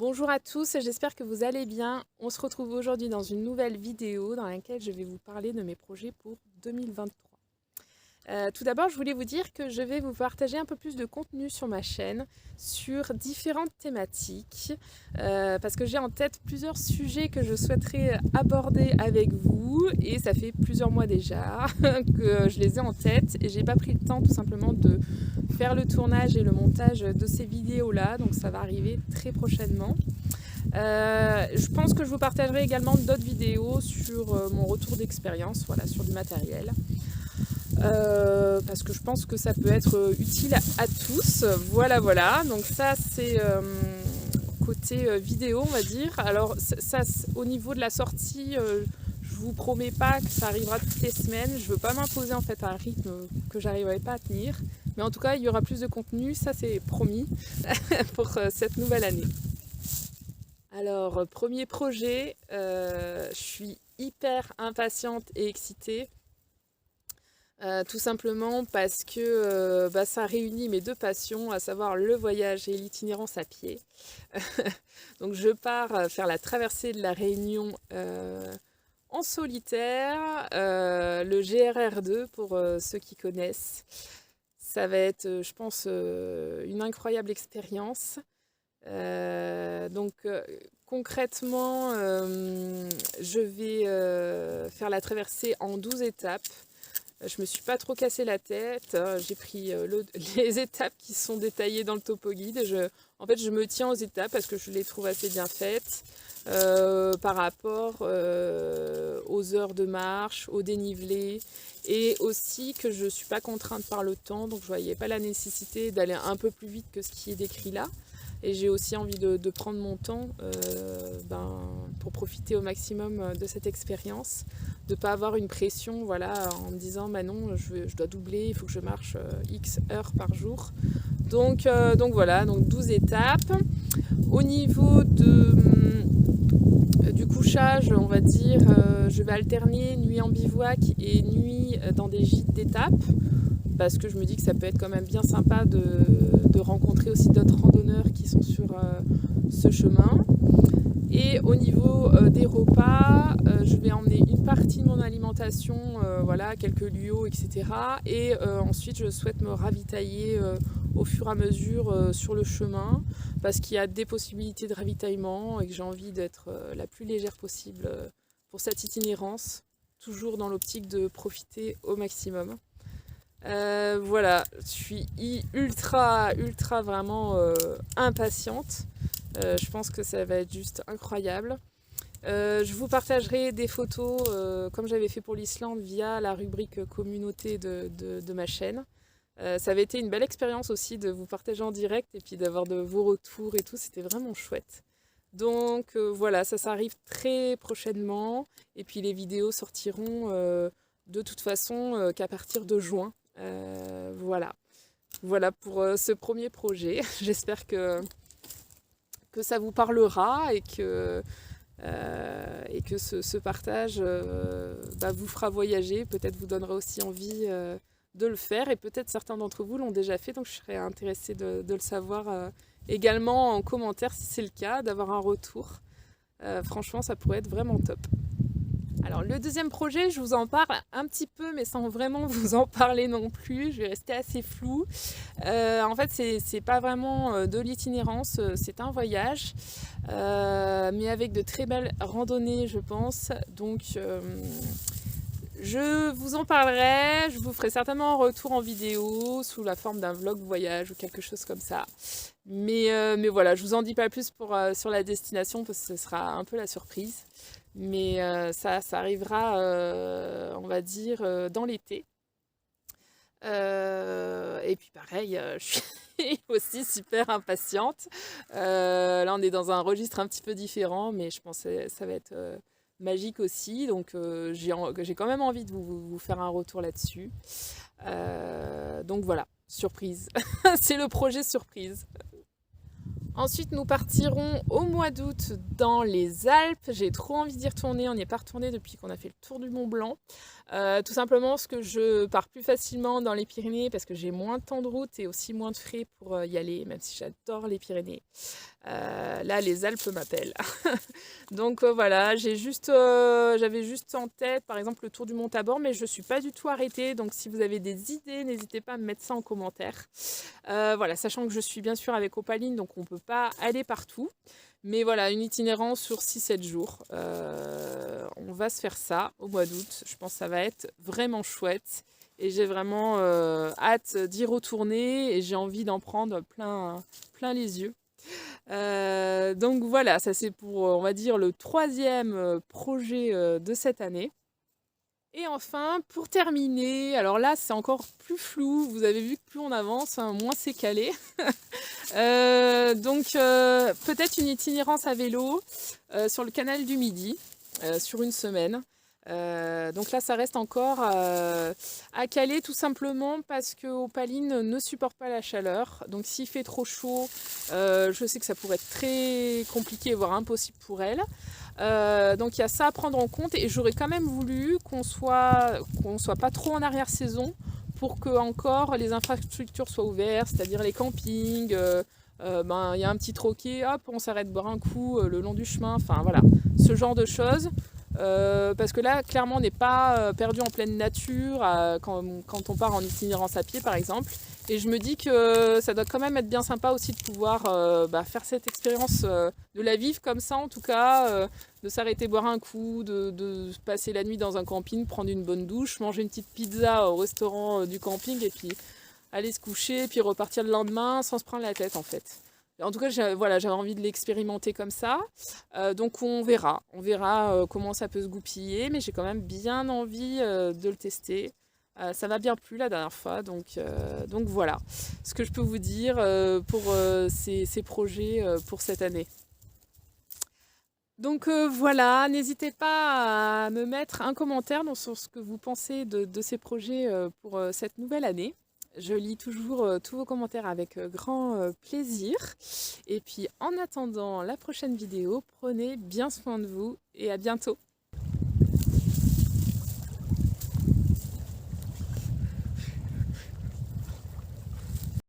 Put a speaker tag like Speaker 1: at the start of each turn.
Speaker 1: Bonjour à tous, j'espère que vous allez bien. On se retrouve aujourd'hui dans une nouvelle vidéo dans laquelle je vais vous parler de mes projets pour 2023. Tout d'abord, je voulais vous dire que je vais vous partager un peu plus de contenu sur ma chaîne sur différentes thématiques parce que j'ai en tête plusieurs sujets que je souhaiterais aborder avec vous et ça fait plusieurs mois déjà que je les ai en tête et j'ai pas pris le temps tout simplement de faire le tournage et le montage de ces vidéos-là, donc ça va arriver très prochainement. Je pense que je vous partagerai également d'autres vidéos sur mon retour d'expérience, voilà, sur du matériel. Parce que je pense que ça peut être utile à tous. Voilà. Donc ça, c'est côté vidéo, on va dire. Alors ça, au niveau de la sortie, je vous promets pas que ça arrivera toutes les semaines. Je veux pas m'imposer en fait un rythme que j'arriverai pas à tenir. Mais en tout cas, il y aura plus de contenu, ça c'est promis pour cette nouvelle année. Alors, premier projet, je suis hyper impatiente et excitée. Tout simplement parce que ça réunit mes deux passions, à savoir le voyage et l'itinérance à pied. Donc je pars faire la traversée de la Réunion en solitaire, le GRR2 pour ceux qui connaissent. Ça va être, je pense, une incroyable expérience. Concrètement, je vais faire la traversée en 12 étapes. Je me suis pas trop cassé la tête, j'ai pris les étapes qui sont détaillées dans le topo guide. En fait, je me tiens aux étapes parce que je les trouve assez bien faites par rapport aux heures de marche, au dénivelé et aussi que je ne suis pas contrainte par le temps, donc je ne voyais pas la nécessité d'aller un peu plus vite que ce qui est décrit là. Et j'ai aussi envie de prendre mon temps pour profiter au maximum de cette expérience, de ne pas avoir une pression voilà, en me disant non, je dois doubler, il faut que je marche X heures par jour. Donc voilà, donc 12 étapes. Au niveau du couchage, on va dire, je vais alterner nuit en bivouac et nuit dans des gîtes d'étapes parce que je me dis que ça peut être quand même bien sympa de rencontrer aussi d'autres randonneurs qui sont sur ce chemin. Et au niveau des repas, je vais emmener une partie de mon alimentation, voilà, quelques lieux, etc. Et ensuite, je souhaite me ravitailler au fur et à mesure sur le chemin parce qu'il y a des possibilités de ravitaillement et que j'ai envie d'être la plus légère possible pour cette itinérance, toujours dans l'optique de profiter au maximum. Voilà, je suis ultra vraiment impatiente. Je pense que ça va être juste incroyable. Je vous partagerai des photos comme j'avais fait pour l'Islande via la rubrique communauté de ma chaîne. Ça avait été une belle expérience aussi de vous partager en direct et puis d'avoir de vos retours et tout, c'était vraiment chouette. Donc voilà, ça s'arrive très prochainement et puis les vidéos sortiront de toute façon qu'à partir de juin. Voilà pour ce premier projet. J'espère que ça vous parlera et que ce partage vous fera voyager, peut-être vous donnera aussi envie de le faire et peut-être certains d'entre vous l'ont déjà fait, donc je serais intéressée de le savoir également en commentaire si c'est le cas, d'avoir un retour. Franchement, ça pourrait être vraiment top. Alors le deuxième projet, je vous en parle un petit peu mais sans vraiment vous en parler non plus, je vais rester assez floue. En fait c'est pas vraiment de l'itinérance, c'est un voyage mais avec de très belles randonnées je pense. Donc je vous en parlerai, je vous ferai certainement un retour en vidéo sous la forme d'un vlog voyage ou quelque chose comme ça. Mais voilà, je vous en dis pas plus sur la destination parce que ce sera un peu la surprise. Mais ça arrivera, on va dire, dans l'été. Et puis pareil, je suis aussi super impatiente. Là, on est dans un registre un petit peu différent, mais je pense que ça va être magique aussi. Donc j'ai quand même envie de vous faire un retour là-dessus. Donc voilà, surprise. C'est le projet surprise. Ensuite, nous partirons au mois d'août dans les Alpes. J'ai trop envie d'y retourner. On n'y est pas retourné depuis qu'on a fait le tour du Mont Blanc. Tout simplement parce que je pars plus facilement dans les Pyrénées parce que j'ai moins de temps de route et aussi moins de frais pour y aller, même si j'adore les Pyrénées. Là, les Alpes m'appellent. Donc voilà, j'avais juste en tête, par exemple, le tour du Mont Tabor, mais je ne suis pas du tout arrêtée. Donc si vous avez des idées, n'hésitez pas à me mettre ça en commentaire. Voilà, sachant que je suis bien sûr avec Opaline, donc on ne peut pas aller partout. Mais voilà, une itinérance sur 6-7 jours. On va se faire ça au mois d'août. Je pense que ça va être vraiment chouette. Et j'ai vraiment hâte d'y retourner et j'ai envie d'en prendre plein les yeux. Donc voilà, ça c'est pour, on va dire, le 3e projet de cette année. Et enfin, pour terminer, alors là c'est encore plus flou, vous avez vu que plus on avance, hein, moins c'est calé. Donc peut-être une itinérance à vélo sur le canal du Midi, sur une semaine. Donc là ça reste encore à caler tout simplement parce que Opaline ne supporte pas la chaleur. Donc s'il fait trop chaud, je sais que ça pourrait être très compliqué, voire impossible pour elle. Donc il y a ça à prendre en compte et j'aurais quand même voulu qu'on soit pas trop en arrière-saison pour que encore les infrastructures soient ouvertes, c'est-à-dire les campings, y a un petit troquet, hop, on s'arrête boire un coup le long du chemin, enfin voilà, ce genre de choses. Parce que là, clairement, on n'est pas perdu en pleine nature quand on part en itinérance à pied, par exemple. Et je me dis que ça doit quand même être bien sympa aussi de pouvoir faire cette expérience, de la vivre comme ça, en tout cas, de s'arrêter boire un coup, de passer la nuit dans un camping, prendre une bonne douche, manger une petite pizza au restaurant du camping et puis aller se coucher, puis repartir le lendemain sans se prendre la tête, en fait. En tout cas, j'avais envie de l'expérimenter comme ça. Donc on verra comment ça peut se goupiller, mais j'ai quand même bien envie de le tester. Ça m'a bien plu la dernière fois, donc voilà ce que je peux vous dire pour ces projets pour cette année. Donc voilà, n'hésitez pas à me mettre un commentaire sur ce que vous pensez de ces projets pour cette nouvelle année. Je lis toujours tous vos commentaires avec grand plaisir. Et puis en attendant la prochaine vidéo, prenez bien soin de vous et à bientôt.